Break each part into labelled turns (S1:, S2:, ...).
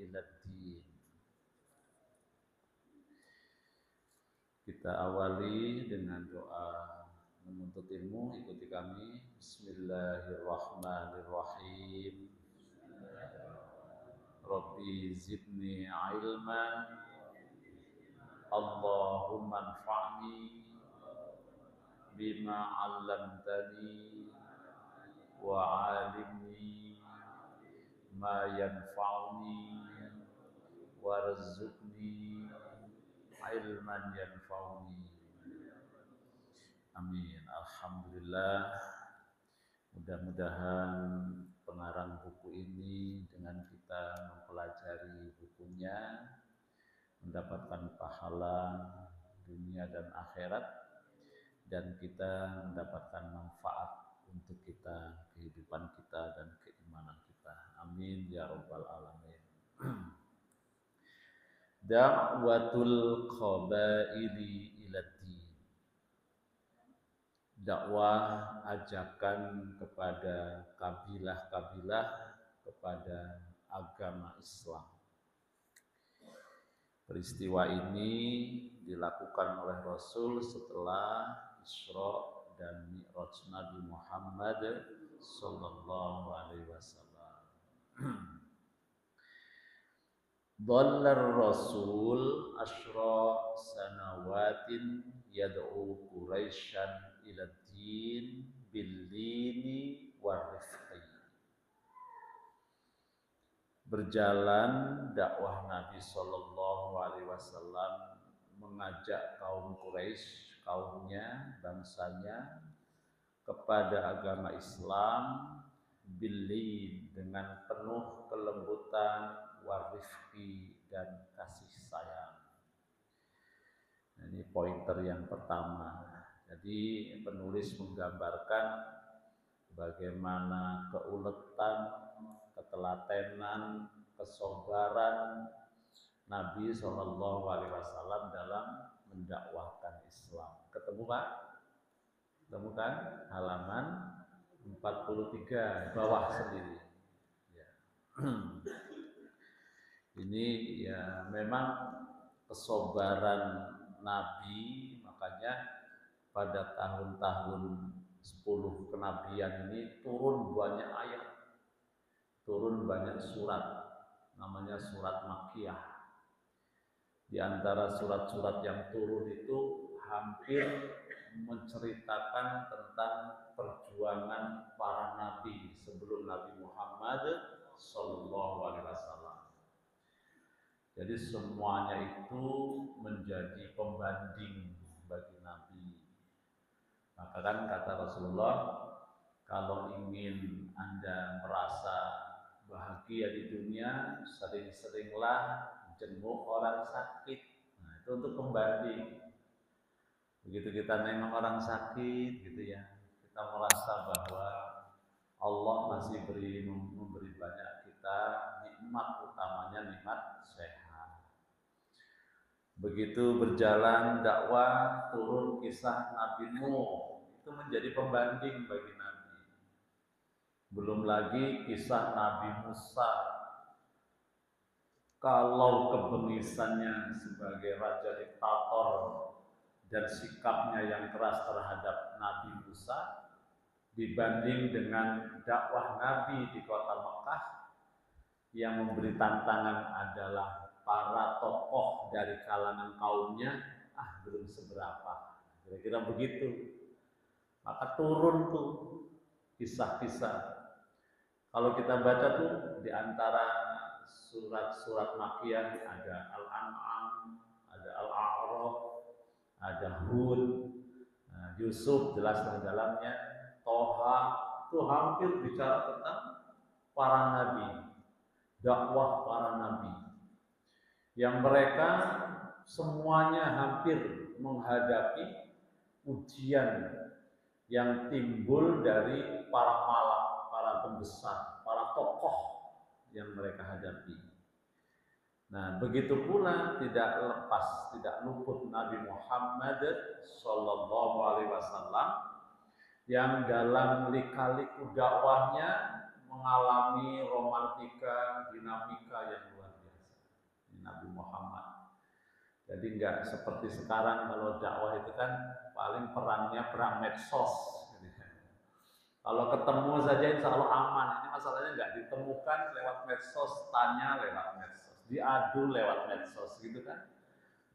S1: iladdin. Kita awali dengan doa menuntut ilmu. Ikuti kami. Bismillahirrahmanirrahim. Rabbi zidni ilman, Allahumma anfa'ni bima 'allamtani wa 'alimni ma yanfa'uni warzuqni ilman yanfa'uni. Amin. Alhamdulillah. Mudah-mudahan pengarang buku ini dengan kita mempelajari bukunya mendapatkan pahala dunia dan akhirat, dan kita mendapatkan manfaat untuk kita, kehidupan kita dan keimanan kita. Amin ya rabbal alamin. Da'watul qabaili ilad-din. Dakwah, ajakan kepada kabilah-kabilah kepada agama Islam. Peristiwa ini dilakukan oleh Rasul setelah Isra dan Mi'raj Nabi Muhammad sallallahu alaihi wasallam. Dhallar Rasul asyra sanawatin yad'u Quraisyan ila din bil-lini war-rifqi. Berjalan dakwah Nabi sallallahu alaihi wasallam mengajak kaum Quraisy, kaumnya, bangsanya kepada agama Islam bil-lin, dengan penuh kelembutan, war-rifqi, dan kasih sayang. Ini pointer yang pertama. Jadi penulis menggambarkan bagaimana keuletan, ketelatenan, kesabaran Nabi SAW dalam mendakwahkan Islam. Ketemu Pak? Ketemu kan? Halaman 43 bawah sendiri. Ya. Ini ya memang kesabaran Nabi, makanya pada tahun-tahun 10 kenabian ini turun banyak ayat, turun banyak surat, namanya surat Makkiyah. Di antara surat-surat yang turun itu hampir menceritakan tentang perjuangan para nabi sebelum Nabi Muhammad sallallahu alaihi wasallam. Jadi semuanya itu menjadi pembanding bagi Nabi. Maka kan kata Rasulullah, kalau ingin Anda merasa bahagia di dunia, sering-seringlah jenguk orang sakit. Nah, itu untuk pembanding. Begitu kita nengok orang sakit gitu ya, kita merasa bahwa Allah masih memberi banyak kita nikmat, utamanya nikmat sehat. Begitu berjalan dakwah, turun kisah Nabi Nuh, itu menjadi pembanding bagi Nabi. Belum lagi kisah Nabi Musa. Kalau kebengisannya sebagai raja diktator dan sikapnya yang keras terhadap Nabi Musa, dibanding dengan dakwah Nabi di kota Mekah, yang memberi tantangan adalah para tokoh dari kalangan kaumnya, belum seberapa. Kira-kira begitu. Maka turun tuh kisah-kisah. Kalau kita baca tuh di antara surat-surat Makkiyah ada Al-An'am, ada Al-A'raf, ada Hud, Yusuf jelas di dalamnya, Toha, itu hampir bicara tentang para nabi, dakwah para nabi, yang mereka semuanya hampir menghadapi ujian yang timbul dari para malak, para pembesar, para tokoh yang mereka hadapi. Nah, begitu pula tidak lepas, tidak luput Nabi Muhammad sallallahu alaihi wasallam yang dalam lika-liku dakwahnya mengalami romantika, dinamika yang luar biasa. Jadi nggak seperti sekarang kalau dakwah itu kan paling perangnya perang medsos. Kalau ketemu saja insya Allah aman. Ini masalahnya nggak ditemukan lewat medsos, tanya lewat medsos, diadu lewat medsos gitu kan.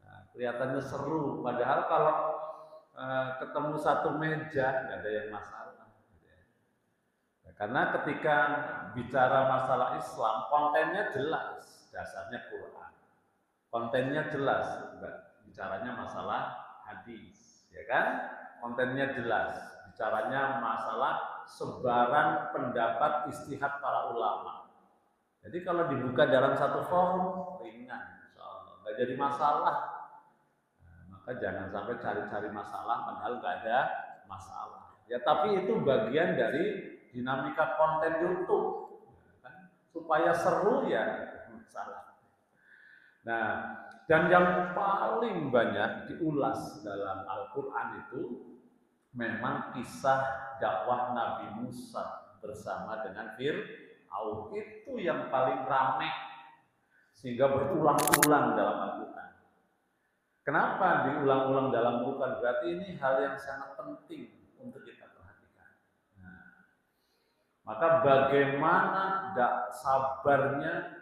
S1: Nah, kelihatannya seru. Padahal kalau ketemu satu meja nggak ada yang masalah. Nah, karena ketika bicara masalah Islam, kontennya jelas, dasarnya Quran. Kontennya jelas, bicaranya masalah hadis, ya kan? Kontennya jelas, bicaranya masalah sebaran pendapat istihad para ulama. Jadi kalau dibuka dalam satu forum ringan, insyaallah nggak jadi masalah. Nah, maka jangan sampai cari-cari masalah padahal nggak ada masalah. Ya tapi itu bagian dari dinamika konten YouTube, kan? Supaya seru ya masalah. Nah, dan yang paling banyak diulas dalam Al-Quran itu memang kisah dakwah Nabi Musa bersama dengan Fir'aun. Itu yang paling ramai sehingga berulang-ulang dalam Al-Quran. Kenapa diulang-ulang dalam Al-Quran? Berarti ini hal yang sangat penting untuk kita perhatikan. Nah, maka bagaimana sabarnya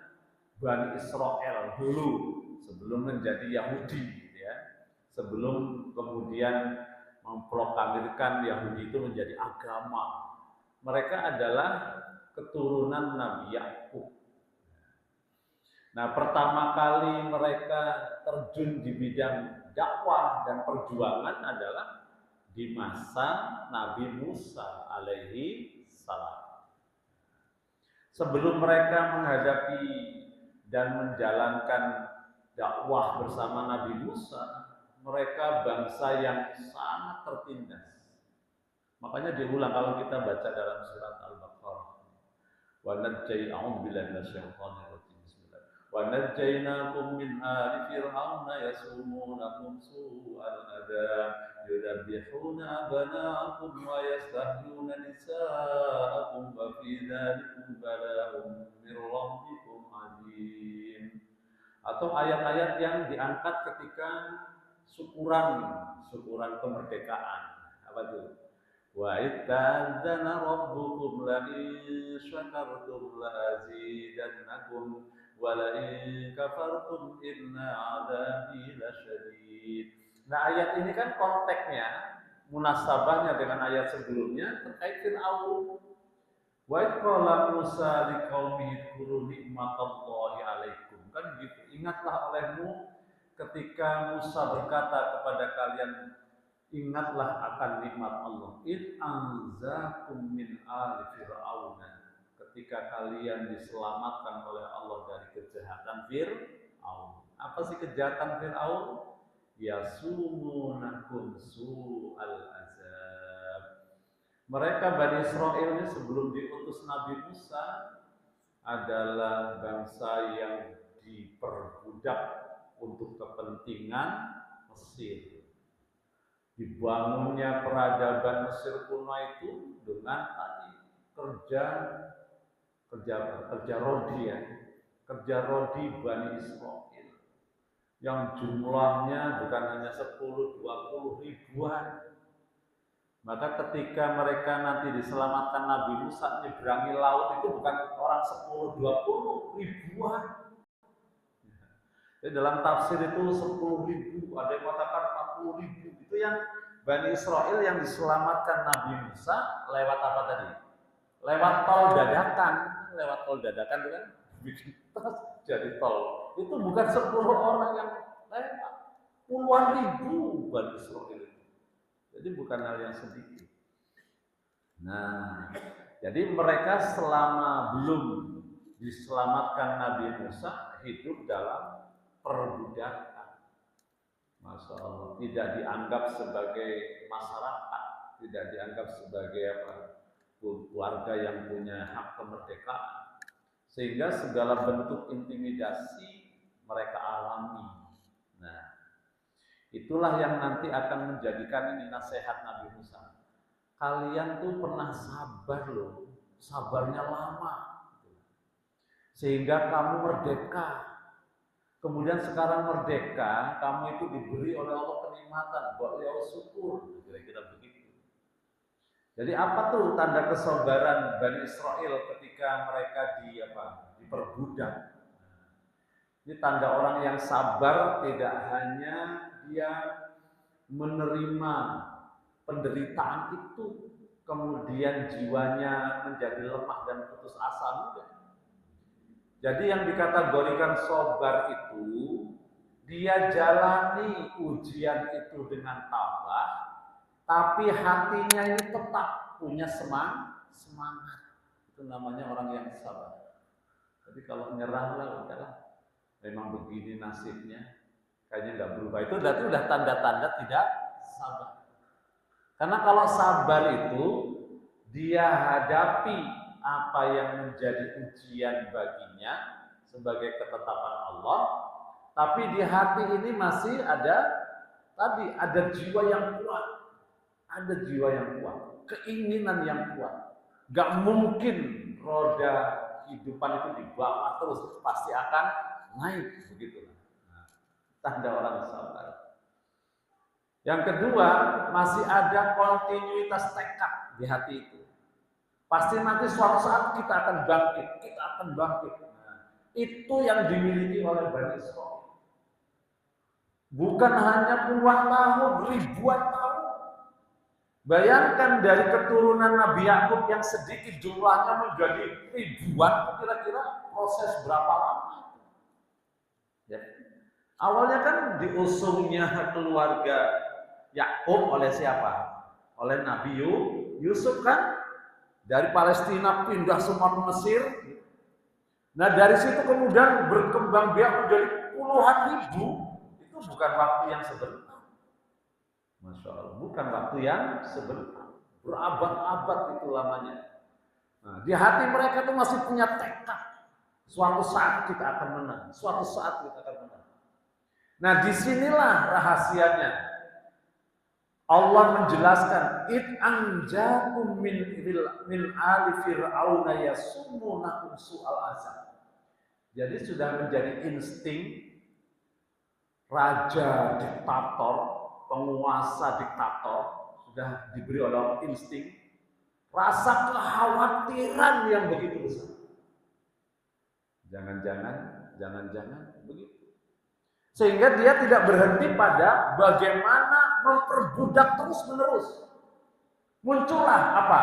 S1: Bani Israel dulu sebelum menjadi Yahudi, ya, sebelum kemudian memproklamirkan Yahudi itu menjadi agama. Mereka adalah keturunan Nabi Yakub. Nah, pertama kali mereka terjun di bidang dakwah dan perjuangan adalah di masa Nabi Musa alaihi salam. Sebelum mereka menghadapi dan menjalankan dakwah bersama Nabi Musa, mereka bangsa yang sangat tertindas. Makanya diulang kalau kita baca dalam surat Al-Baqarah. Wa najjaynakum billahi minasyaitonir rajim. Bismillah. Wa najjaynakum min ali fir'auna yasumunakum su'al adzab yudabbihuna abna'akum wa yastahyuna nisa'akum wa fi dzalikum bala'un min rabbikum azim. Atau ayat-ayat yang diangkat ketika syukuran kemerdekaan. Apa itu? Wa itta'adzana rabbukum la in syakartum la azidannakum wa la in kafartum inna 'adzabi lasyadid. Nah, ayat ini kan konteksnya, munasabahnya dengan ayat sebelumnya terkait Fir'aun. Wa qala Musa liqaumihi dzkuru nikmatallahi 'alaikum. Kan gitu. Ingatlah olehmu ketika Musa berkata kepada kalian, ingatlah akan nikmat Allah. Id anzakum min ali fir'auna. Ketika kalian diselamatkan oleh Allah dari kejahatan Fir'aun. Apa sih kejahatan Fir'aun? Yasumunakum su'al azab. Mereka Bani Israel ini sebelum diutus Nabi Musa adalah bangsa yang diperbudak untuk kepentingan Mesir. Dibangunnya peradaban Mesir kuno itu dengan tadi kerja rodi ya, kerja rodi Bani Israel yang jumlahnya bukan hanya 10-20 ribuan. Maka ketika mereka nanti diselamatkan Nabi Musa menyeberangi laut itu bukan orang 10-20 ribuan. Jadi dalam tafsir itu 10.000, ada yang mengatakan 40.000. Itu yang Bani Israel yang diselamatkan Nabi Musa lewat apa tadi? Lewat tol dadakan. Lewat tol dadakan itu kan bikin jadi tol. Itu bukan 10 orang yang lewat, puluhan ribu Bani Israel. Jadi bukan hal yang sedikit. Nah, jadi mereka selama belum diselamatkan Nabi Musa hidup dalam perbudakan. Masya Allah, tidak dianggap sebagai masyarakat, tidak dianggap sebagai keluarga yang punya hak kemerdekaan, sehingga segala bentuk intimidasi mereka alami. Nah, itulah yang nanti akan menjadikan ini nasihat Nabi Musa. Kalian tuh pernah sabar loh, sabarnya lama, sehingga kamu merdeka. Kemudian sekarang merdeka, kamu itu diberi oleh Allah kenikmatan, beliau syukur, kira-kira begitu. Jadi apa tuh tanda kesabaran Bani Israel ketika mereka diperbudak? Ini tanda orang yang sabar, tidak hanya dia menerima penderitaan itu, kemudian jiwanya menjadi lemah dan putus asa, enggak. Jadi yang dikategorikan sabar itu, dia jalani ujian itu dengan tabah, tapi hatinya ini tetap punya semangat. Itu namanya orang yang sabar. Jadi kalau nyerah lah, udahlah, memang begini nasibnya, kayaknya nggak berubah. Itu berarti udah tanda-tanda tidak sabar. Karena kalau sabar itu, dia hadapi apa yang menjadi ujian baginya sebagai ketetapan Allah, tapi di hati ini masih ada jiwa yang kuat, keinginan yang kuat. Gak mungkin roda kehidupan itu di bawah terus, pasti akan naik begitu. Tanda orang sabar. Yang kedua, masih ada kontinuitas tekad di hati itu. Pasti nanti suatu saat kita akan bangkit. Nah, itu yang dimiliki oleh Bani Israil. Bukan hanya puluhan tahun, ribuan tahun. Bayangkan dari keturunan Nabi Yakub yang sedikit jumlahnya menjadi ribuan, kira-kira proses berapa lama? Ya. Awalnya kan diusungnya keluarga Yakub oleh siapa? Oleh Nabi Yusuf kan? Dari Palestina pindah semua ke Mesir. Nah dari situ kemudian berkembang biak menjadi puluhan ribu. Itu bukan waktu yang sebentar. Masya Allah, bukan waktu yang sebentar. Berabad-abad itu lamanya. Nah, di hati mereka tuh masih punya tekad. Suatu saat kita akan menang. Nah disinilah rahasianya. Allah menjelaskan id anjakum min ali fir'auna yasumunakum su'al azab. Jadi sudah menjadi insting raja diktator, penguasa diktator, sudah diberi oleh insting rasa kekhawatiran yang begitu besar. Jangan-jangan begitu. Sehingga dia tidak berhenti pada bagaimana memperbudak terus-menerus. Muncullah apa?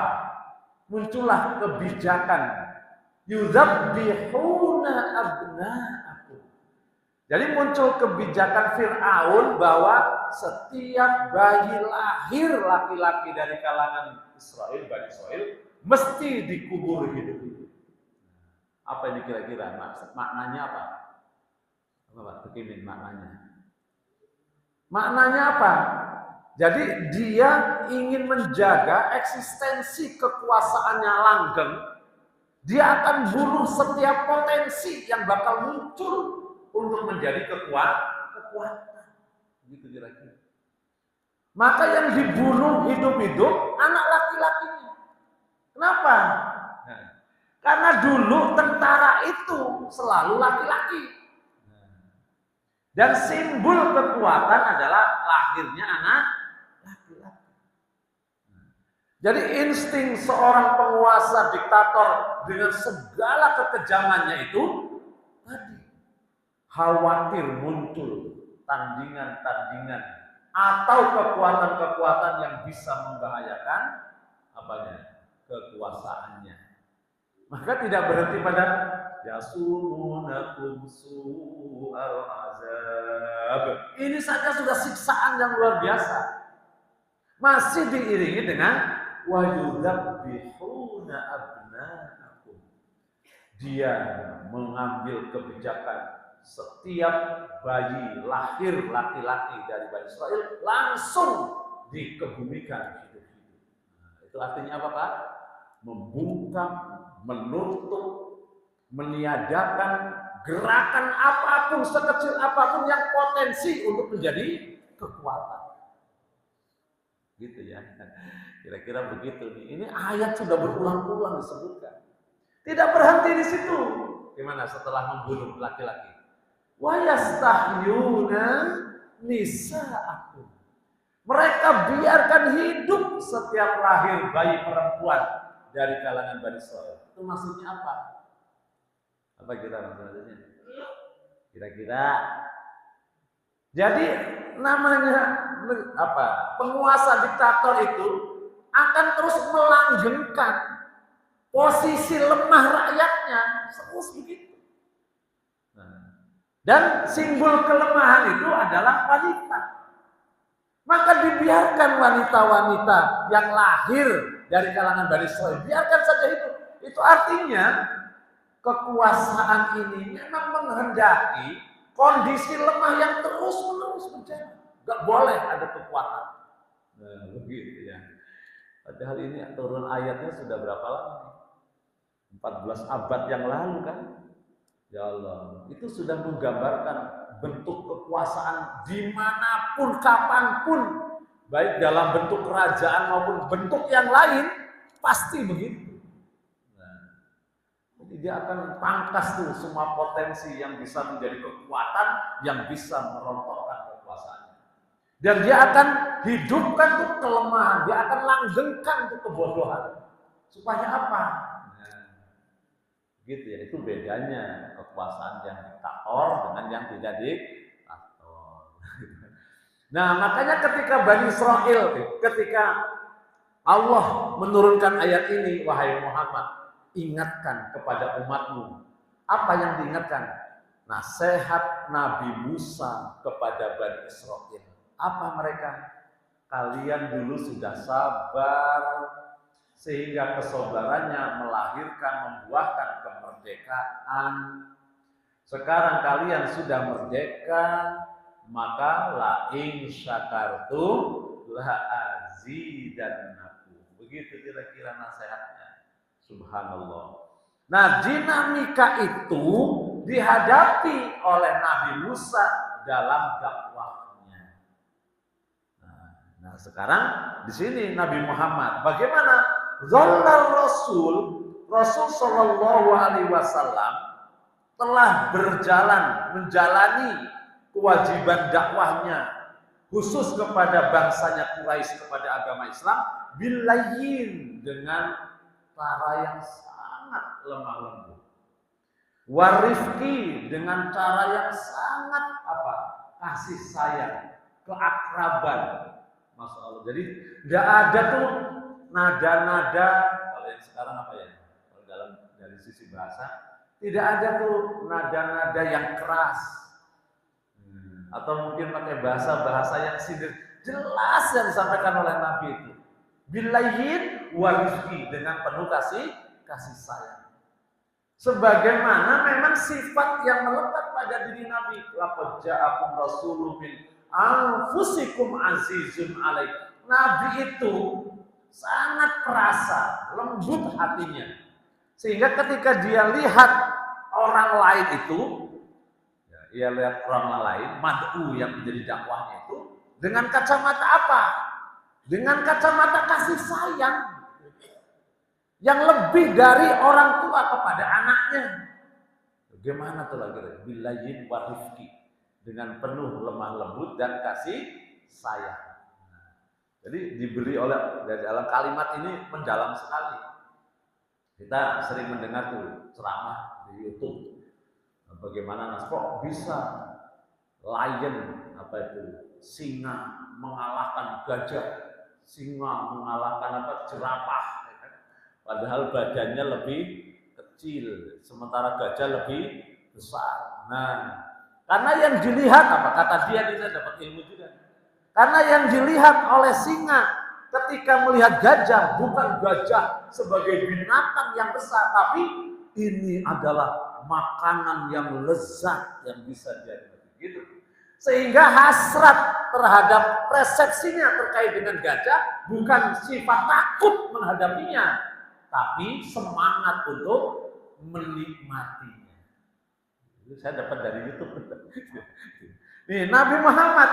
S1: Muncullah kebijakan. Yudzabbihuna abna'akum. Jadi muncul kebijakan Fir'aun bahwa setiap bayi lahir laki-laki dari kalangan Israel, Bani Israel, mesti dikubur hidup-hidup. Apa ini kira-kira? Maknanya apa? Apa Pak Tukimin maknanya? Maknanya apa? Jadi dia ingin menjaga eksistensi kekuasaannya langgeng. Dia akan bunuh setiap potensi yang bakal muncul untuk menjadi kekuatan. Gitu kira-kira. Maka yang dibunuh hidup-hidup anak laki-lakinya. Kenapa? Nah, karena dulu tentara itu selalu laki-laki. Dan simbol kekuatan adalah lahirnya anak laki-laki. Jadi insting seorang penguasa diktator dengan segala kekejamannya itu tadi khawatir muncul tandingan-tandingan atau kekuatan-kekuatan yang bisa membahayakan kekuasaannya. Maka tidak berhenti pada yasumunakum su'al azab. Ini saja sudah siksaan yang luar biasa. Masih diiringi dengan wa yudzabbihuna abna'akum. Dia mengambil kebijakan setiap bayi lahir laki-laki dari Bani Israel langsung dikebumikan hidup-hidup. Nah, itu artinya apa Pak? Membungkam, menutup, meniadakan gerakan apapun, sekecil apapun yang potensi untuk menjadi kekuatan. Gitu ya. Kira-kira begitu nih. Ini ayat sudah berulang-ulang disebutkan. Tidak berhenti di situ. Gimana setelah membunuh laki-laki? wa yastahyuna nisa'akum. Mereka biarkan hidup setiap lahir bayi perempuan dari kalangan Bani Israil. Itu maksudnya apa? Apa kira maksudnya? Kira-kira. Jadi namanya apa? Penguasa diktator itu akan terus melanggengkan posisi lemah rakyatnya, terus begitu. Dan simbol kelemahan itu adalah wanita. Maka dibiarkan wanita-wanita yang lahir dari kalangan Bani Israil, biarkan saja itu. Itu artinya kekuasaan ini memang menghendaki kondisi lemah yang terus-menerus berjalan. Gak boleh ada kekuatan. Nah, begitu ya. Padahal ini turun ayatnya sudah berapa lama? 14 abad yang lalu kan? Ya Allah, itu sudah menggambarkan bentuk kekuasaan dimanapun, kapanpun, baik dalam bentuk kerajaan maupun bentuk yang lain, pasti begitu. Nah, jadi dia akan pangkas tuh semua potensi yang bisa menjadi kekuatan yang bisa merontokkan kekuasaannya. Dan dia akan hidupkan tuh kelemahan, dia akan langgengkan tuh kebodohan. Supaya apa? Gitu ya, itu bedanya kekuasaan yang diktator dengan yang tidak diktator. Nah, makanya ketika Bani Israil, ketika Allah menurunkan ayat ini, wahai Muhammad, ingatkan kepada umatmu. Apa yang diingatkan? Nasihat Nabi Musa kepada Bani Israil. Apa mereka? Kalian dulu sudah sabar, sehingga kesabarannya melahirkan, membuahkan kemerdekaan. Sekarang kalian sudah merdeka, maka la in syakartum la azidannakum. Begitu kira-kira nasihatnya. Subhanallah. Nah, dinamika itu dihadapi oleh Nabi Musa dalam dakwahnya. Nah, sekarang di sini Nabi Muhammad bagaimana? Zallal Rasul Shallallahu Alaihi Wasallam telah berjalan menjalani kewajiban dakwahnya khusus kepada bangsanya Quraisy, kepada agama Islam, bilayyin, dengan cara yang sangat lemah lembut, warifki, dengan cara yang sangat apa? Kasih sayang, keakraban. Masya Allah. Jadi nggak ada tuh nada-nada, kalau yang sekarang apa ya? Kalau dari sisi bahasa, tidak ada tuh nada-nada yang keras. Atau mungkin pakai bahasa yang sindir. Jelas yang disampaikan oleh Nabi itu. Bilayyin warifki, dengan penuh kasih sayang. Sebagaimana memang sifat yang melekat pada diri Nabi. Laqad ja'akum rasulun min anfusikum azizun alaih. Nabi itu sangat perasa, lembut hatinya. Sehingga ketika dia lihat orang lain itu, ia lihat orang lain, mad'u yang menjadi dakwahnya itu, dengan kacamata apa? Dengan kacamata kasih sayang. Yang lebih dari orang tua kepada anaknya. Bagaimana tuh lagi? Bilayyin wa rifqi, dengan penuh lemah lembut dan kasih sayang. Jadi diberi oleh dari dalam kalimat ini mendalam sekali. Kita sering mendengar tuh ceramah di YouTube. Bagaimana kok bisa lion, apa itu, singa mengalahkan gajah, singa mengalahkan apa, jerapah. Padahal badannya lebih kecil, sementara gajah lebih besar. Nah, karena yang dilihat apa? Kata dia dapat ilmu juga. Karena yang dilihat oleh singa ketika melihat gajah bukan gajah sebagai binatang yang besar, tapi ini adalah makanan yang lezat yang bisa dia nikmati. Gitu. Sehingga hasrat terhadap persepsinya terkait dengan gajah bukan sifat takut menghadapinya, tapi semangat untuk menikmatinya. Itu saya dapat dari YouTube. Nih, Nabi Muhammad,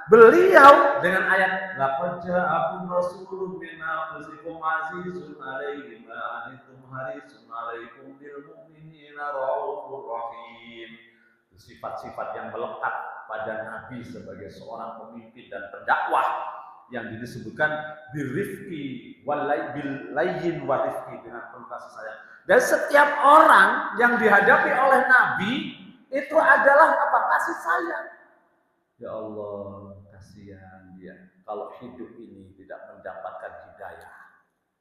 S1: beliau dengan ayat laqad ja'akum rasulun min anfusikum azizun 'alaihi ma anittum harisun 'alaikum bil mu'minina raufur rahim. sifat-sifat yang melekat pada Nabi sebagai seorang pemimpin dan pendakwah yang disebutkan birrifqi bil layyin wa rifqi, dengan penuh kasih sayang. Dan setiap orang yang dihadapi oleh Nabi itu adalah apa? Kasih sayang. Ya Allah, kasihan dia kalau hidup ini tidak mendapatkan hidayah.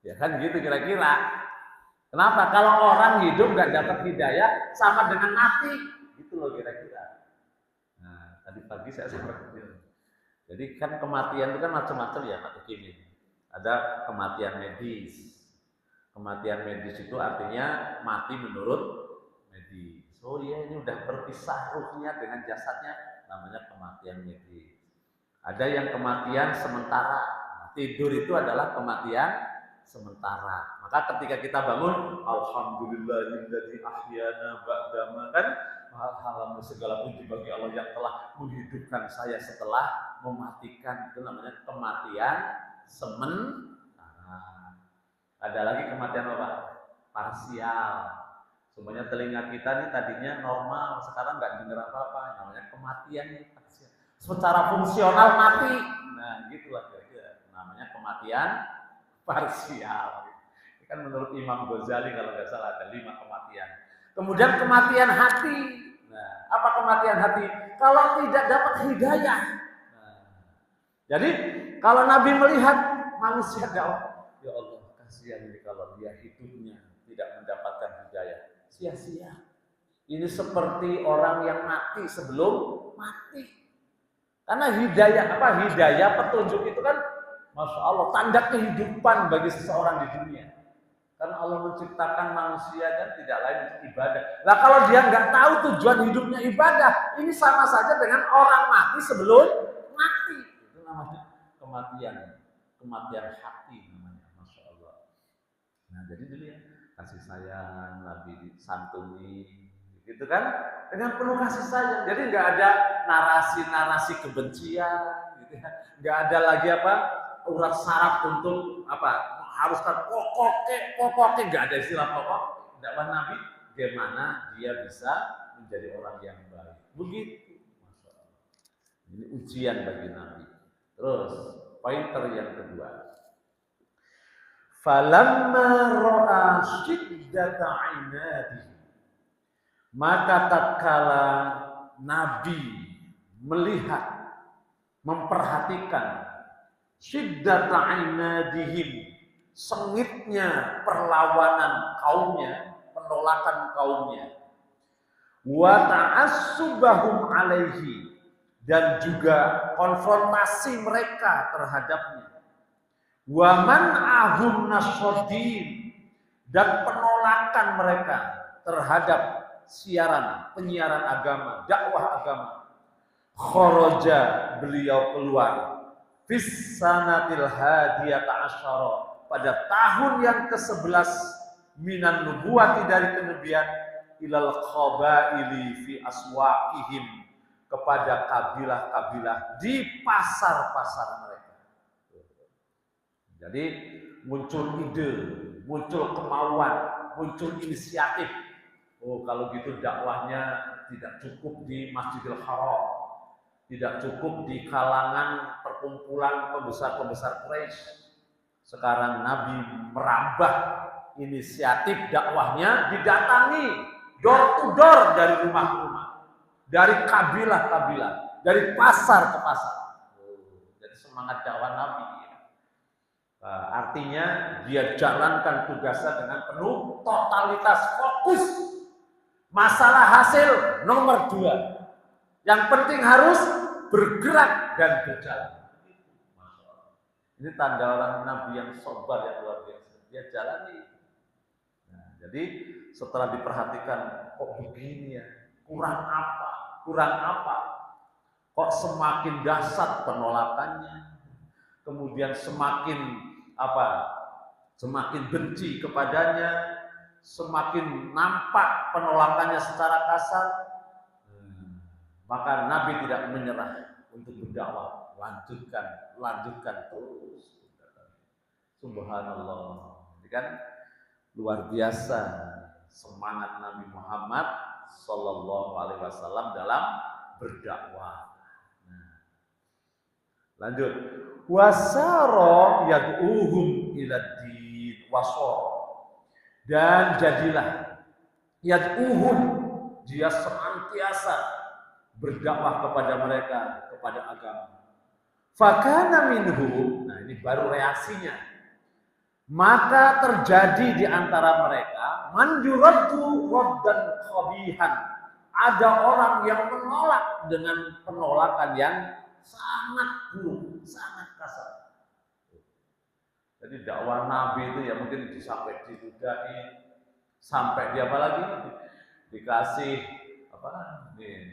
S1: Ya kan gitu kira-kira. Kenapa? Kalau orang hidup nggak dapat hidayah sama dengan mati, gitu loh kira-kira. Nah, tadi pagi saya sempat bilang. Jadi kan kematian itu kan macam-macam ya, Pak Kim. Ada kematian medis. Kematian medis itu artinya mati menurut medis. Oh iya, ini udah berpisah ruhnya dengan jasadnya, namanya kematian medis. Ada yang kematian sementara. Tidur itu adalah kematian sementara. Maka ketika kita bangun, alhamdulillahilladzi ahyana ba'dama, kan alhamdulillah segala puji bagi Allah yang telah menghidupkan saya setelah mematikan. Itu namanya kematian sementara. Ada lagi kematian apa? Parsial. Semuanya telinga kita nih tadinya normal, sekarang nggak dengar apa-apa. Namanya kematian parsial. Secara fungsional mati. Nah, gitulah kira-kira. Namanya kematian parsial. Ini kan menurut Imam Ghazali kalau nggak salah ada 5 kematian. Kemudian kematian hati. Nah, apa kematian hati? Kalau tidak dapat hidayah. Nah, jadi kalau Nabi melihat manusia dakwah, ya Allah kasihan ini kalau dia hidupnya tidak mendapatkan hidayah, sia-sia. Ini seperti orang yang mati sebelum mati. Karena hidayah petunjuk itu kan, Masya Allah, tanda kehidupan bagi seseorang di dunia. Karena Allah menciptakan manusia dan tidak lain untuk ibadah. Nah kalau dia nggak tahu tujuan hidupnya ibadah, ini sama saja dengan orang mati sebelum mati. Itu namanya kematian hati namanya, Masya Allah. Nah jadi dulu ya, kasih sayang, Nabi disantuni, gitu kan? Dengan penuh kasih sayang. Jadi nggak ada narasi-narasi kebencian, gitu ya. Nggak ada lagi apa? Urat saraf untuk apa? Haruskan pokoknya nggak ada istilah pokok. Dakwah Nabi, bagaimana dia bisa menjadi orang yang baik. Begitu, Masya Allah. Ini ujian bagi Nabi. Terus pointer yang kedua. Falamma ra'a syiddata inadihi, maka tatkala Nabi melihat, memperhatikan syiddata inadihim, sengitnya perlawanan kaumnya, penolakan kaumnya, wa ta'assubahum alaihi, dan juga konfrontasi mereka terhadapnya, wa man'ahum nasrodin, dan penolakan mereka terhadap penyiaran agama, dakwah agama. Kharaja, beliau keluar fis sanatil hadiyata asyara, pada tahun yang ke-11 minan nubuwati, dari kenabian, ilal qabaili fi aswaqihim, kepada kabilah-kabilah di pasar-pasar mereka. Jadi muncul ide, muncul kemauan, muncul inisiatif. Oh kalau gitu dakwahnya tidak cukup di Masjidil Haram, tidak cukup di kalangan perkumpulan pembesar-pembesar Quraisy. Sekarang Nabi merambah inisiatif dakwahnya, didatangi door to door, dari rumah ke rumah, dari kabilah-kabilah, dari pasar ke pasar. Jadi semangat dakwah Nabi. Artinya dia jalankan tugasnya dengan penuh totalitas, fokus. Masalah hasil nomor 2. Yang penting harus bergerak dan berjalan. Ini tanda orang Nabi yang sabar yang luar biasa. Dia jalani. Nah, jadi setelah diperhatikan, kok begini ya? Kurang apa? Kurang apa? Kok semakin dahsyat penolakannya? Kemudian semakin apa? Semakin benci kepadanya, semakin nampak penolakannya secara kasar. Maka Nabi tidak menyerah untuk berdakwah. Lanjutkan terus. Subhanallah. Jadi kan luar biasa semangat Nabi Muhammad Sallallahu Alaihi Wasallam dalam berdakwah. Nah, lanjut. Wasaro yad'uhum ila din wasor. Dan jadilah yad'uhum, dia senantiasa berdakwah kepada mereka, kepada agama. Fakana minhum, nah ini baru reaksinya. Maka terjadi di antara mereka man yuraddu raddan qabihan. Ada orang yang menolak dengan penolakan yang sangat buruk, sangat kasar. Jadi dakwah Nabi itu ya mungkin sampai diludahi, sampai dia apa lagi dikasih apa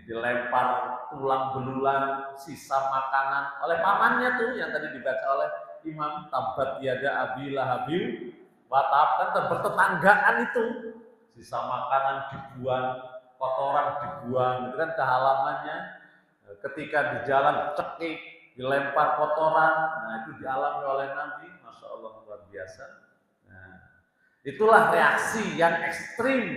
S1: dilempar tulang belulang, sisa makanan oleh pamannya tuh yang tadi dibaca oleh Imam, tabat yada abi lahabil watab, kan bertetanggaan itu, sisa makanan dibuang, kotoran dibuang, itu kan ke halamannya. Ketika di jalan cekik, dilempar kotoran, nah itu dialami oleh Nabi, masya Allah luar biasa. Nah, itulah reaksi yang ekstrim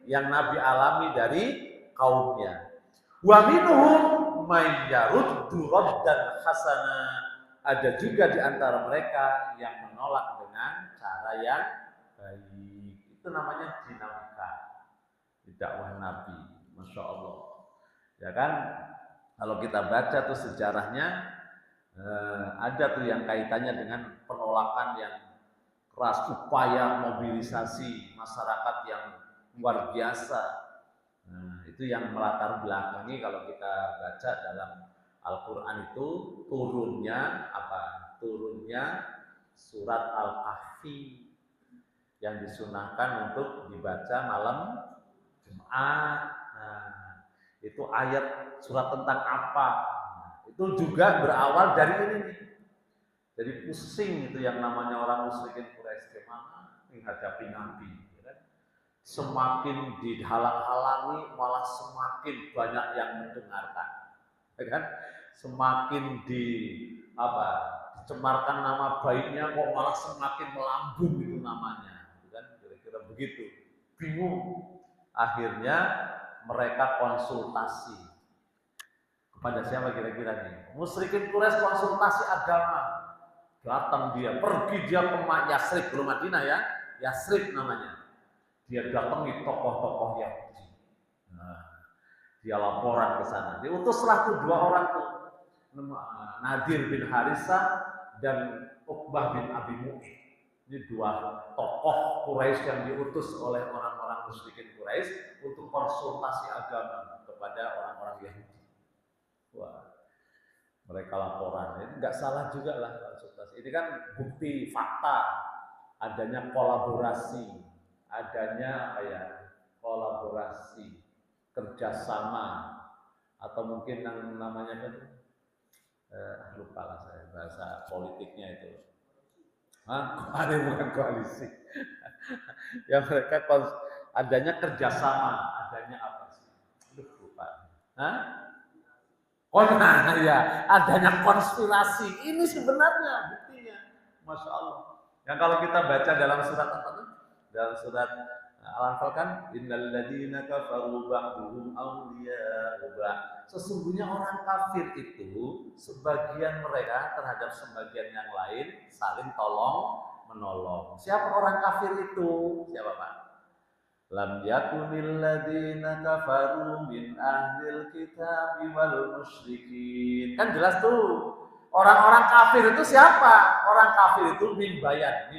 S1: yang Nabi alami dari kaumnya. Wa minhum may yaruddu raddan hasana. Ada juga di antara mereka yang menolak dengan cara yang baik. Itu namanya dinamika di dakwah Nabi, masya Allah. Ya kan? Kalau kita baca tuh sejarahnya, ada tuh yang kaitannya dengan penolakan yang keras, upaya mobilisasi masyarakat yang luar biasa. Nah, itu yang melatar belakangi kalau kita baca dalam Al-Quran itu turunnya apa? Turunnya surat Al-Kahfi yang disunahkan untuk dibaca malam Jumat. Nah, itu ayat surat tentang apa? Nah, itu juga berawal dari ini. Jadi pusing itu yang namanya orang musyrikin Quraisy, gimana menghadapi Nabi. Semakin dihalang-halangi malah semakin banyak yang mendengarkan, ya kan? Semakin dicemarkan nama baiknya kok malah semakin melambung itu namanya, kan? Kira-kira begitu. Bingung. Akhirnya mereka konsultasi kepada siapa kira-kira nih? Musyrikin Quraisy konsultasi agama. Datang dia, pergi dia ke Yasrib, belum Madinah ya, Yasrib namanya. Dia datangi tokoh-tokoh Yahudi. Nah, dia laporan ke sana. Diutuslah tuh dua orang tuh, Nadir bin Harisah dan Uqbah bin Abi Mu'in. Ini dua tokoh Quraisy yang diutus oleh orang-orang musyrikin Quraisy untuk konsultasi agama kepada orang-orang Yahudi. Wah, mereka laporan. Ini nggak salah juga lah konsultasi. Ini kan bukti fakta adanya kolaborasi, adanya kolaborasi, kerjasama, atau mungkin yang namanya lupa lah saya bahasa politiknya itu. Ada bukan koalisi. Ya mereka adanya kerjasama, adanya apa sih? Lupa. Ya, adanya konspirasi. Ini sebenarnya buktinya, masya Allah. Yang kalau kita baca dalam surat apa tuh? Dalam surat Al-Anfal kan, innal ladzina kafaru ba'duhum awliya'u ba'd. Sesungguhnya orang kafir itu sebagian mereka terhadap sebagian yang lain saling tolong menolong. Siapa orang kafir itu? Siapa Pak? Lam yakunil ladzina kafaru min ahlil kitabi wal musyrikin. Kan jelas tuh. Orang-orang kafir itu siapa? Orang kafir itu min bayan.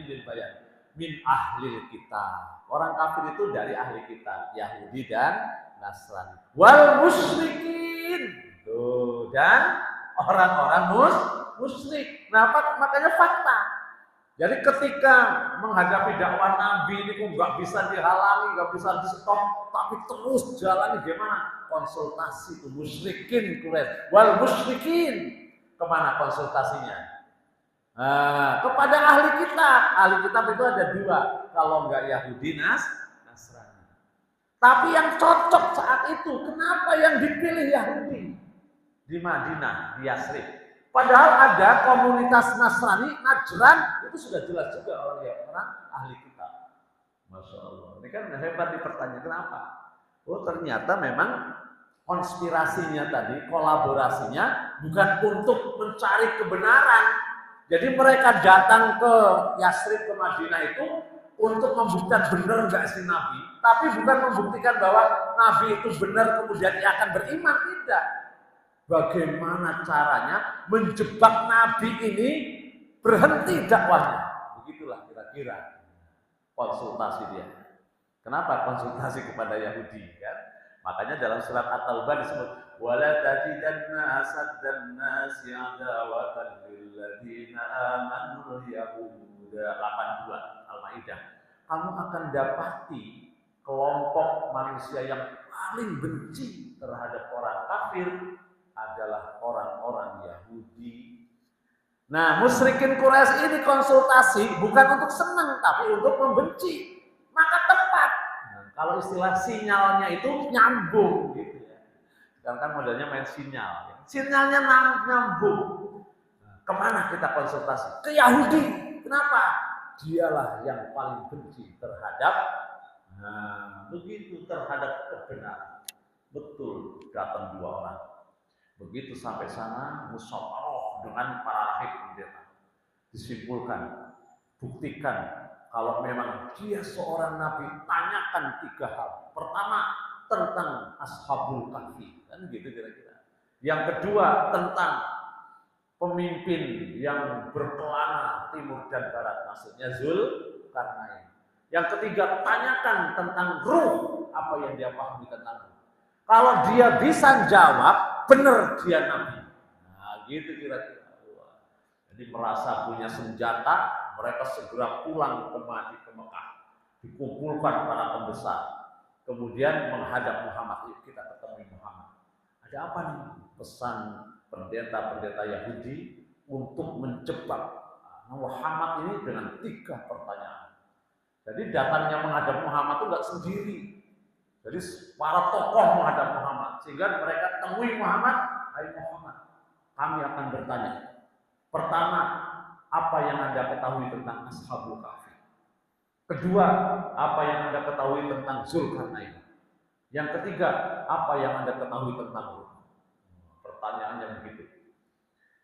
S1: Min ahlil kitab. Orang kafir itu dari ahli kitab, Yahudi dan Nasrani. Wal musyrikin. Tuh, dan orang-orang musyrik. Nah, makanya fakta. Jadi ketika menghadapi dakwah Nabi ini kok nggak bisa dihalangi, nggak bisa di stop, tapi terus jalani gimana? Konsultasi itu musyrikin Quraisy. Wal musyrikin. Kemana konsultasinya? Kepada ahli kitab. Ahli kitab itu ada dua. Kalau enggak Yahudi, Nasrani. Tapi yang cocok saat itu, kenapa yang dipilih Yahudi? Di Madinah, di Yasrib. Padahal ada komunitas Nasrani, Najran, itu sudah jelas juga orang ahli kitab. Masya Allah. Ini kan hebat dipertanyaan, kenapa? Oh ternyata memang konspirasinya tadi, kolaborasinya bukan untuk mencari kebenaran. Jadi mereka datang ke Yasrib, ke Madinah itu untuk membuktikan benar nggak sih Nabi, tapi bukan membuktikan bahwa Nabi itu benar kemudian ia akan beriman, tidak. Bagaimana caranya menjebak Nabi ini berhenti dakwahnya? Begitulah kira-kira konsultasi dia. Kenapa konsultasi kepada Yahudi kan? Makanya dalam surat At-Taubah disebut wala tajidanna asaddan nasi adawatan lil ladzina amanu yahuda 82 Al-Maidah. Kamu akan dapati kelompok manusia yang paling benci terhadap orang kafir adalah orang-orang Yahudi. Nah, musyrikin Quraisy ini konsultasi bukan untuk senang tapi untuk membenci. Maka tepat. Nah, kalau istilah sinyalnya itu nyambung gitu ya. Sekarang kan modelnya main sinyal. Sinyalnya nyambung. Kemana kita konsultasi? Ke Yahudi. Kenapa? Dialah yang paling benci terhadap begitu terhadap kebenaran. Betul, datang dua orang. Begitu sampai sana, musyawarah dengan para rahib pendeta. Disimpulkan, buktikan kalau memang dia seorang nabi, tanyakan 3 hal. Pertama, tentang Ashabul Kahfi, kan gitu kira-kira. Yang kedua, tentang pemimpin yang berkelana timur dan barat, maksudnya Zulkarnain. Yang ketiga, tanyakan tentang ruh, apa yang dia pahami tentang ruh. Kalau dia bisa jawab, benar dia nabi. Nah, gitu kira-kira. Jadi merasa punya senjata, mereka segera pulang ke Mekah. Dikumpulkan para pembesar. Kemudian menghadap Muhammad. Yuk kita ketemu Muhammad. Ada apa nih? Pesan pendeta-pendeta Yahudi untuk menjebak Muhammad ini dengan 3 pertanyaan. Jadi datangnya menghadap Muhammad itu enggak sendiri. Jadi para tokoh menghadap Muhammad, sehingga mereka temui Muhammad, hai Muhammad, kami akan bertanya. Pertama, apa yang Anda ketahui tentang Ashabul Kahfi? Kedua, apa yang Anda ketahui tentang Zulkarnain? Yang ketiga, apa yang Anda ketahui tentang ruh? Pertanyaannya begitu.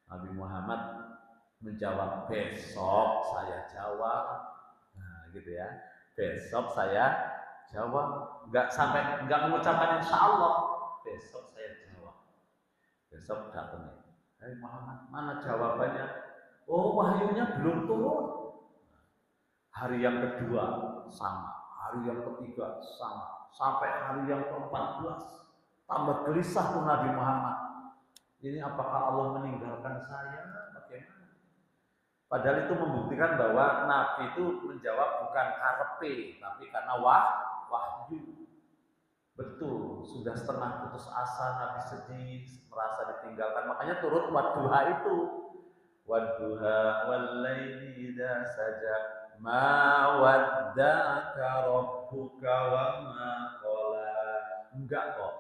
S1: Nabi Muhammad menjawab, besok saya jawab. Nah, gitu ya. Besok saya jawab, enggak mengucapkan insya Allah. Besok saya jawab. Besok datang. Hai Muhammad, mana jawabannya? Oh, wahyunya belum turun. Hari yang kedua sama, hari yang ketiga sama, sampai hari yang ke-14 tambah gelisah tuh Nabi Muhammad. Ini apakah Allah meninggalkan saya? Bagaimana? Padahal itu membuktikan bahwa Nabi itu menjawab bukan karepe, tapi karena wahyu. Betul, sudah setengah putus asa, Nabi sedih, merasa ditinggalkan. Makanya turut wadduha itu. Wadduha wallaili idza saja ma wadda'aka rabbuka wa ma qala. Enggak kok.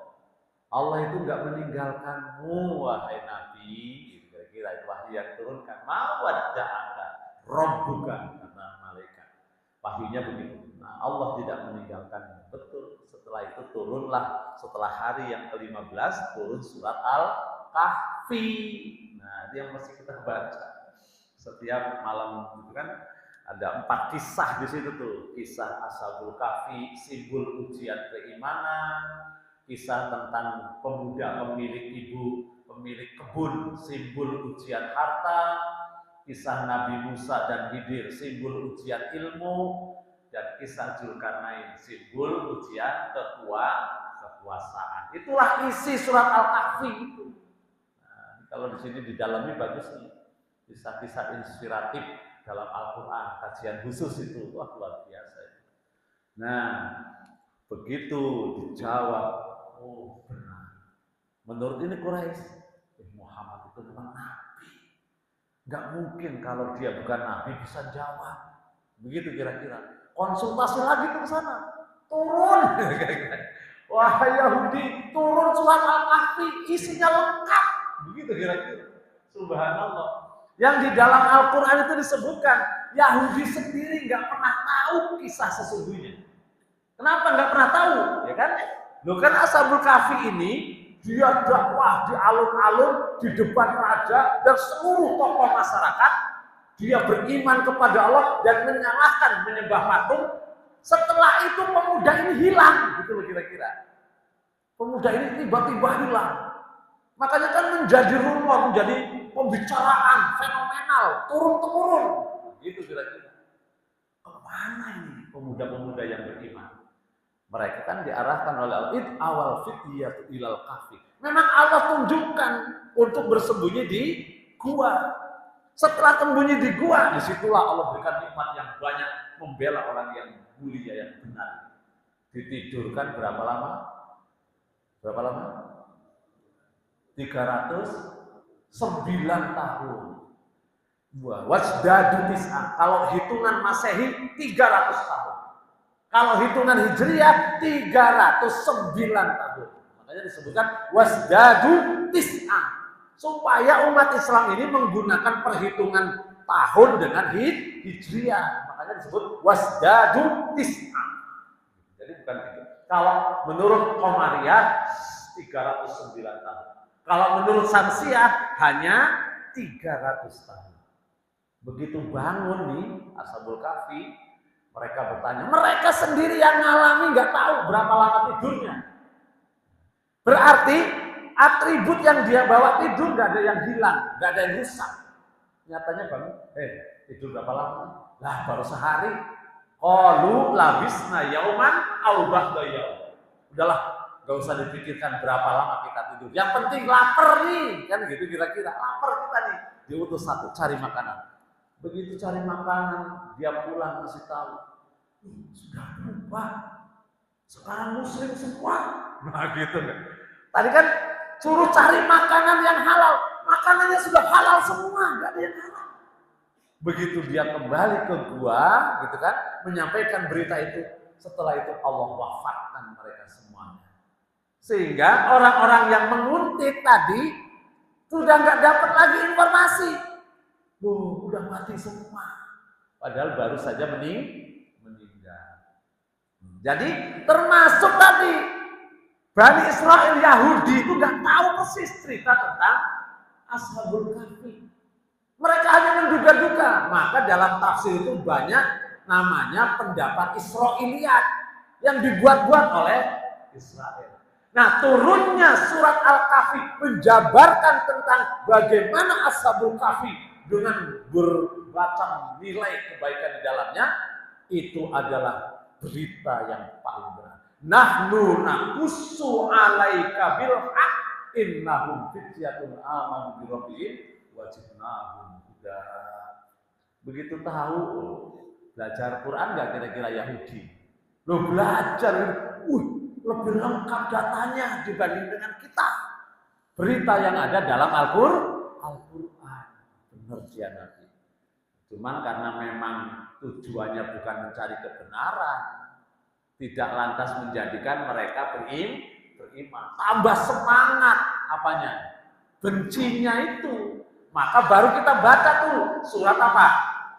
S1: Allah itu enggak meninggalkanmu wahai Nabi. Kira-kira itu wahyu yang turunkan. Ma wadda'aka rabbuka, kata malaikat. Wahyunya begitu. Nah, Allah tidak meninggalkan. Betul. Setelah itu turunlah, setelah hari yang ke-15 turun surat Al-Kahfi. Nah, itu yang mesti kita baca setiap malam itu kan ada 4 kisah di situ tuh. Kisah Ashabul Kahfi, simbol ujian keimanan. Kisah tentang pemuda pemilik kebun, simbol ujian harta. Kisah Nabi Musa dan Khidir, simbol ujian ilmu. Dan kisah Zulkarnain, simbol ujian kekuasaan. Itulah isi surat Al-Kahfi itu. Nah, kalau di sini didalami bagus nih, kisah-kisah inspiratif dalam Al-Quran, kajian khusus itu, wah luar biasa. Nah, begitu dijawab, oh benar. Menurut ini Quraisy, Muhammad itu bukan nabi. Nggak mungkin kalau dia bukan nabi bisa jawab. Begitu kira-kira. Konsultasi lagi ke sana. Turun. Wahai Yahudi, turun surat Al-Kahfi, isinya lengkap. Begitu kira-kira. Subhanallah. Yang di dalam Al-Quran itu disebutkan, Yahudi sendiri nggak pernah tahu kisah sesungguhnya. Kenapa nggak pernah tahu? Ya kan? Loh kan Ashabul Kahfi ini dia dakwah di alun-alun, di depan raja dan seluruh tokoh masyarakat. Dia beriman kepada Allah dan menyalahkan menyembah patung. Setelah itu pemuda ini hilang, gitu loh kira-kira. Pemuda ini tiba-tiba hilang. Makanya kan menjadi rumor, menjadi pembicaraan fenomenal, turun-temurun. Gitu kira-kira. Kemana ini pemuda-pemuda yang beriman? Mereka kan diarahkan oleh Allah, awal fityatu ilal kahfi. Memang Allah tunjukkan untuk bersembunyi di gua. Setelah sembunyi di gua, disitulah Allah berikan nikmat yang banyak, membela orang yang mulia, yang benar. Ditidurkan berapa lama? Berapa lama? 309 tahun. Wasdadu tis'ah. Kalau hitungan Masehi 300 tahun. Kalau hitungan Hijriah 309 tahun. Makanya disebutkan wasdadu tis'ah. Supaya umat Islam ini menggunakan perhitungan tahun dengan Hijriah. Makanya disebut wasdadu tis'ah. Jadi bukan itu. Kalau menurut Qamariyah 309 tahun. Kalau menurut Syamsiyah hanya 300 tahun. Begitu bangun nih Ashabul Kahfi, mereka bertanya, mereka sendiri yang ngalami nggak tahu berapa lama tidurnya. Berarti atribut yang dia bawa tidur nggak ada yang hilang, nggak ada yang rusak. Nyatanya bangun, tidur berapa lama? Lah baru sehari. Qalu labisna yauman aw ba'da yaum. Udahlah, nggak usah dipikirkan berapa lama kita tidur. Yang penting lapar nih, kan gitu kira-kira. Lapar kita nih. Diutus satu, cari makanan. Begitu cari makanan, dia pulang kasih tahu. Sudah berubah. Sekarang muslim semua. Nah gitu kan. Tadi kan suruh cari makanan yang halal. Makanannya sudah halal semua, nggak ada yang halal. Begitu dia kembali ke gua, gitu kan, menyampaikan berita itu. Setelah itu Allah wafatkan mereka semuanya. Sehingga orang-orang yang menguntit tadi sudah nggak dapat lagi informasi. Loh, udah mati semua. Padahal baru saja meninggal. Jadi termasuk tadi Bani Israel Yahudi itu nggak tahu persis cerita tentang Ashabul Kahfi. Mereka hanya menduga-duga. Maka dalam tafsir itu banyak namanya pendapat Israiliyat yang dibuat-buat oleh Israel. Nah, turunnya surat Al-Kahfi menjabarkan tentang bagaimana Ashabul Kahfi dengan bermacam nilai kebaikan di dalamnya, itu adalah berita yang paling benar. Nahnu naqussu 'alaika bil haqq innahum fityatun amanu bi rabbihim wa zidnahum huda. Begitu tahu belajar Quran enggak kira-kira Yahudi? Lo belajar, lebih lengkap datanya dibanding dengan kita. Berita yang ada dalam Al-Qur'an. Benar dia Nabi. Cuman karena memang tujuannya bukan mencari kebenaran, tidak lantas menjadikan mereka beriman. Tambah semangat apanya? Bencinya itu. Maka baru kita baca tuh surat apa?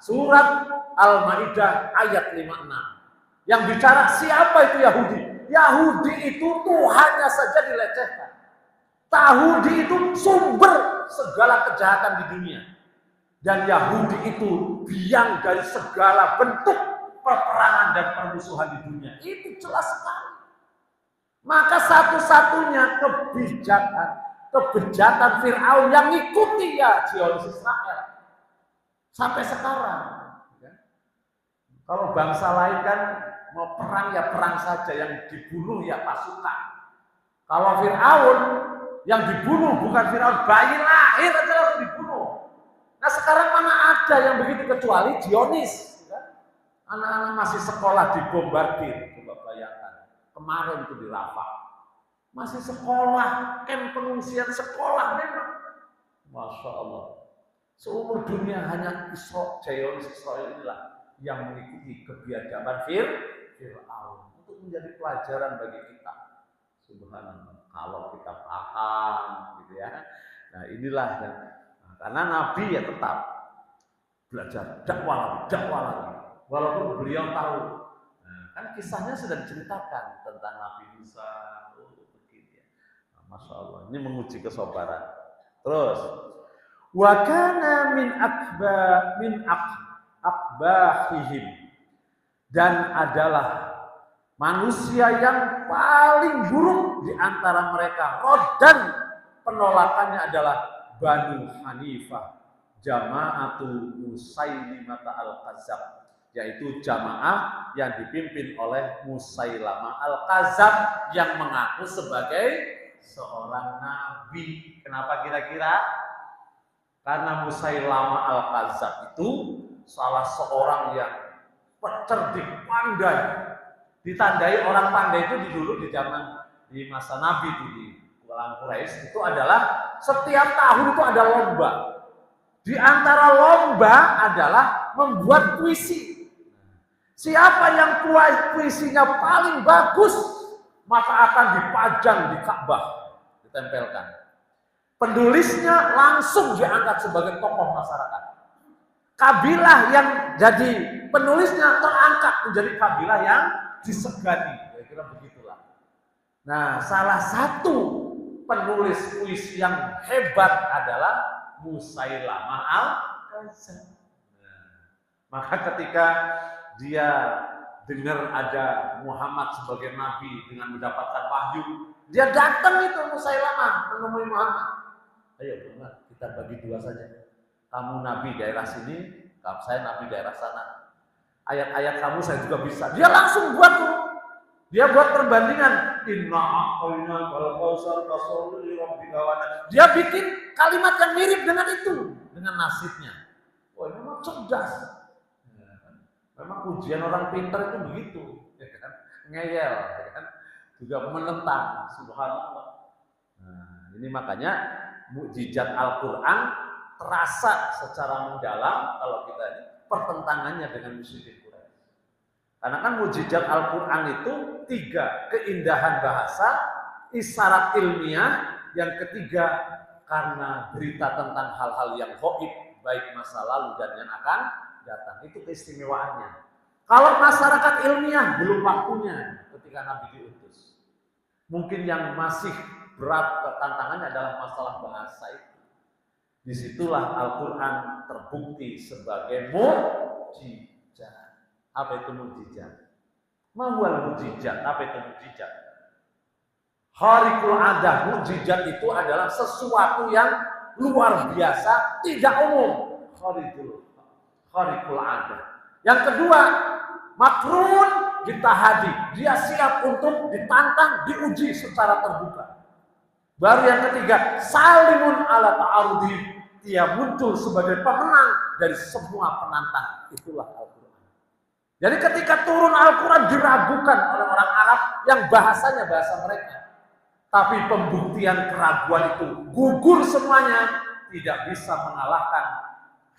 S1: Surat Al-Maidah ayat 56. Yang bicara siapa itu Yahudi? Yahudi itu Tuhannya saja dilecehkan. Yahudi itu sumber segala kejahatan di dunia. Dan Yahudi itu biang dari segala bentuk peperangan dan permusuhan di dunia. Itu jelas sekali. Maka satu-satunya kebejatan Fir'aun yang ngikuti ya Zionis Israel. Sampai sekarang. Kalau bangsa lain kan mau perang ya perang saja, yang dibunuh ya pasukan. Kalau Fir'aun yang dibunuh bukan Fir'aun, bayi lahir aja langsung dibunuh. Nah sekarang mana ada yang begitu kecuali Zionis. Anak-anak masih sekolah dibombardir, coba bayangkan. Kemarin itu di Rafah. Masih sekolah, camp pengungsian sekolah memang. Masya Allah. Seumur dunia hanya Zionis Israel inilah yang mengikuti kebiadaban Fir'aun untuk menjadi pelajaran bagi kita. Subhanallah, kalau kita paham gitu ya. Nah inilah yang, karena Nabi ya tetap belajar dakwah lagi. Walaupun beliau tahu, nah, kan kisahnya sudah diceritakan tentang Nabi Musa. Masya Allah, ini menguji kesabaran. Terus, wa kana akbahihim, dan adalah manusia yang paling buruk di antara mereka. Roddan, penolakannya adalah Banu Hanifah, Jama'atu Musailimah al-Kadzab, yaitu jamaah yang dipimpin oleh Musailamah al-Kadzab yang mengaku sebagai seorang nabi. Kenapa kira-kira? Karena Musailamah al-Kadzab itu salah seorang yang cerdik, pandai. Ditandai orang pandai itu dulu di masa Nabi itu di kalangan Quraisy itu adalah setiap tahun itu ada lomba. Di antara lomba adalah membuat puisi. Siapa yang puisinya paling bagus, maka akan dipajang di Ka'bah, ditempelkan. Penulisnya langsung diangkat sebagai tokoh masyarakat. Kabilah yang jadi penulisnya terangkat menjadi kabilah yang disegani. Kira-kira begitulah. Nah, salah satu penulis puisi yang hebat adalah Musailamah al-Kadzab. Maka ketika dia dengar ada Muhammad sebagai nabi dengan mendapatkan wahyu, dia datang itu Musailamah menemui Muhammad. Ayo Muhammad, kita bagi dua saja. Kamu nabi daerah sini, saya nabi daerah sana. Ayat-ayat kamu saya juga bisa. Dia langsung buat tuh. Dia buat perbandingan. Inna a'tayna kal kautsar fasalli rabbika wanhar. Dia bikin kalimat yang mirip dengan itu, dengan nasibnya. Wah, ini memang cerdas. Memang ujian orang pintar itu begitu, ya kan? Ngeyel, ya kan? Juga menentang, subhanallah. Nah, ini makanya mukjizat Al-Quran terasa secara mendalam kalau kita ini pertentangannya dengan musyrikin Quraisy. Karena kan mukjizat Al-Quran itu 3, keindahan bahasa, isyarat ilmiah, yang ketiga karena berita tentang hal-hal yang gaib, baik masa lalu dan yang akan datang. Itu keistimewaannya. Kalau masyarakat ilmiah belum waktunya ketika Nabi diutus. Mungkin yang masih berat tantangannya adalah masalah bahasa itu. Disitulah Al-Quran terbukti sebagai mukjizat. Apa itu mukjizat? Mahwal mukjizat. Apa itu mukjizat? Khariqul adah. Mukjizat itu adalah sesuatu yang luar biasa, tidak umum. Khariqul adah. Yang kedua, makrun ditahadi. Dia siap untuk ditantang, diuji secara terbuka. Baru yang ketiga, salimun ala ta'arudi. Dia muncul sebagai pemenang dari semua penantang. Itulah Al-Quran. Jadi ketika turun Al-Quran diragukan oleh orang Arab yang bahasanya bahasa mereka. Tapi pembuktian keraguan itu gugur semuanya. Tidak bisa mengalahkan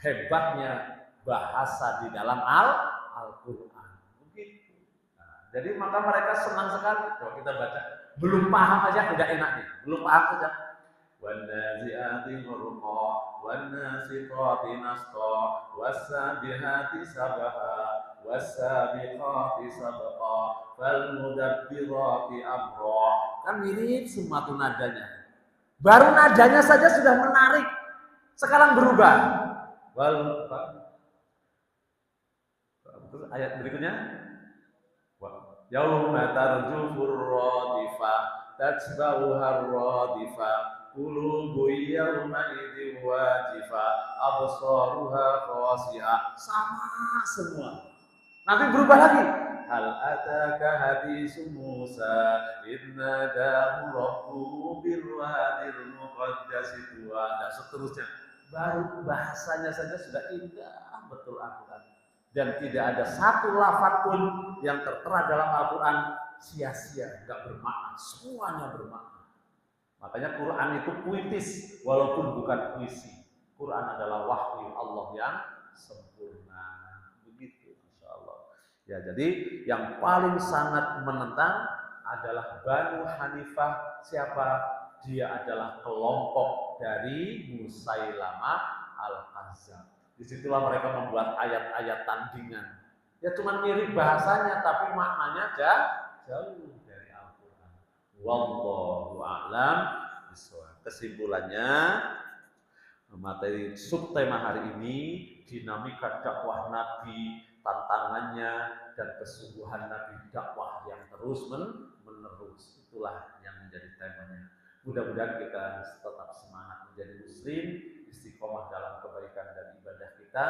S1: hebatnya bahasa di dalam Al-Quran. Begitu. Nah, jadi maka mereka senang sekali. Kalau kita baca, belum paham aja udah enak nih. Belum paham aja. Wan-nazi'ati ghurqa, wan-nasiqati nasqa, was-sabihati sabha, was-sabiqati sabqa, fal-mudabbirati amra. Kan mirip semua tuh nadanya. Baru nadanya saja sudah menarik. Sekarang berubah. Ayat berikutnya. Yauma tarjufur radifah, tatsba'uhar radifah. Qulubu yawma idzin wajifah, absaruha khashi'ah. Sama semua. Nanti berubah lagi. Hal ataka hadisu Musa idna dahu rabbuhu bil wadil muqaddasi tuwa, dan seterusnya. Baru bahasanya saja sudah indah betul Al-Quran. Dan tidak ada satu lafaz pun yang tertera dalam Al-Quran sia-sia, tidak bermakna. Semuanya bermakna. Makanya Quran itu puitis walaupun bukan puisi. Quran adalah wahyu Allah yang sempurna. Begitu, Masya Allah. Ya, jadi yang paling sangat menentang adalah Banu Hanifah. Siapa? Dia adalah kelompok dari Musailamah al-Kadzab. Disitulah mereka membuat ayat-ayat tandingan. Ya cuma mirip bahasanya, tapi maknanya jauh dari Al-Quran. Wallahu a'lam bishawab. Kesimpulannya, materi subtema hari ini dinamika dakwah Nabi, tantangannya dan kesungguhan Nabi dakwah yang terus menerus. Itulah yang menjadi temanya. Mudah-mudahan kita tetap semangat menjadi muslim, istiqomah dalam kebaikan dan ibadah kita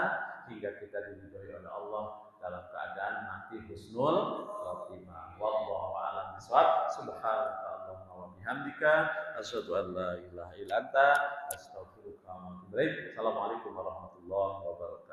S1: hingga kita diridhoi oleh Allah dalam keadaan nanti husnul khotimah. Wallahu a'lam bishawab. Subhanakallahumma wa bihamdika asyhadu an la ilaha illa anta astaghfiruka wa atubu ilaik. Assalamualaikum warahmatullahi wabarakatuh.